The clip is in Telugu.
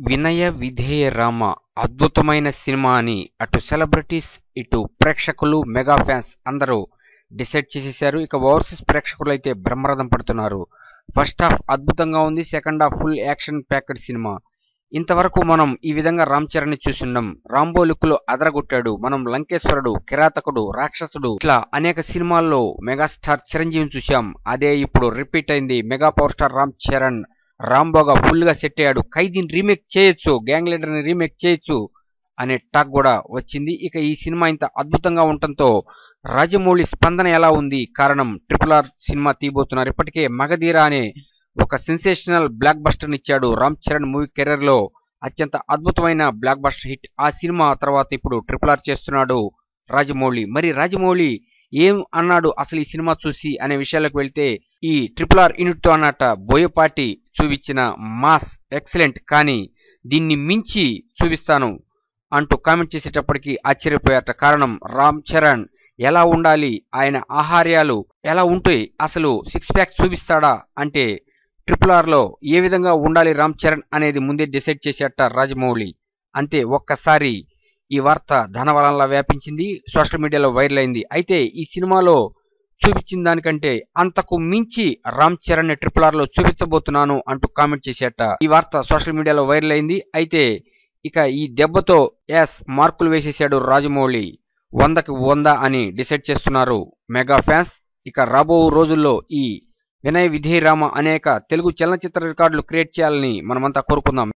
వినయ విధేయ రామ అద్భుతమైన సినిమా అని అటు సెలబ్రిటీస్ ఇటు ప్రేక్షకులు మెగా ఫ్యాన్స్ అందరూ డిసైడ్ చేసేశారు. ఇక ఓవర్సీస్ ప్రేక్షకులు అయితే బ్రహ్మరథం పడుతున్నారు. ఫస్ట్ హాఫ్ అద్భుతంగా ఉంది, second half full action packed cinema. ఇంతవరకు మనం ఈ విధంగా రామ్ చరణ్ ని చూస్తున్నాం. రాంబో లుక్ లో అదరగొట్టాడు. మనం లంకేశ్వరుడు, కిరాతకుడు, రాక్షసుడు ఇట్లా అనేక సినిమాల్లో మెగాస్టార్ చిరంజీవిని చూశాం. అదే ఇప్పుడు రిపీట్ అయింది. Mega power star Ram Charan రాంబోగా ఫుల్ గా సెట్ అయ్యాడు. ఖైదీని రీమేక్ చేయొచ్చు, గ్యాంగ్ లీడర్ ని రీమేక్ చేయొచ్చు అనే టాక్ కూడా వచ్చింది. ఇక ఈ సినిమా ఇంత అద్భుతంగా ఉండటంతో రాజమౌళి స్పందన ఎలా ఉంది? కారణం RRR సినిమా తీయబోతున్నారు. ఇప్పటికే మగధీర అనే ఒక సెన్సేషనల్ బ్లాక్ బస్టర్ ఇచ్చాడు. రామ్ చరణ్ మూవీ కెరీర్ లో అత్యంత అద్భుతమైన బ్లాక్ బస్టర్ హిట్. ఆ సినిమా తర్వాత ఇప్పుడు RRR చేస్తున్నాడు రాజమౌళి. మరి రాజమౌళి ఏం అన్నాడు అసలు ఈ సినిమా చూసి అనే విషయాలకు వెళ్తే, ఈ RRR యూనిట్ తో అన్నట బోయపాటి చూపించిన మాస్ ఎక్సలెంట్, కానీ దీన్ని మించి చూపిస్తాను అంటూ కామెంట్ చేసేటప్పటికి ఆశ్చర్యపోయారట. కారణం రామ్ చరణ్ ఎలా ఉండాలి, ఆయన ఆహార్యాలు ఎలా ఉంటాయి, అసలు సిక్స్ ప్యాక్ చూపిస్తాడా అంటే RRR లో ఏ విధంగా ఉండాలి రామ్ చరణ్ అనేది ముందే డిసైడ్ చేసేట రాజమౌళి. అంతే, ఒక్కసారి ఈ వార్త ధనవలంలా వ్యాపించింది, సోషల్ మీడియాలో వైరల్ అయింది. అయితే ఈ సినిమాలో చూపించిన దానికంటే అంతకు మించి రామ్ చరణ్ ని RRR లో చూపించబోతున్నాను అంటూ కామెంట్ చేసేట ఈ వార్త సోషల్ మీడియాలో వైరల్ అయింది. అయితే ఇక ఈ దెబ్బతో మార్కులు వేసేసాడు రాజమౌళి. 100కి 100 అని డిసైడ్ చేస్తున్నారు మెగా ఫ్యాన్స్. ఇక రాబో రోజుల్లో ఈ వినయ విధేయ రామ అనేక తెలుగు చలనచిత్ర రికార్డులు క్రియేట్ చేయాలని మనమంతా కోరుకుందాం.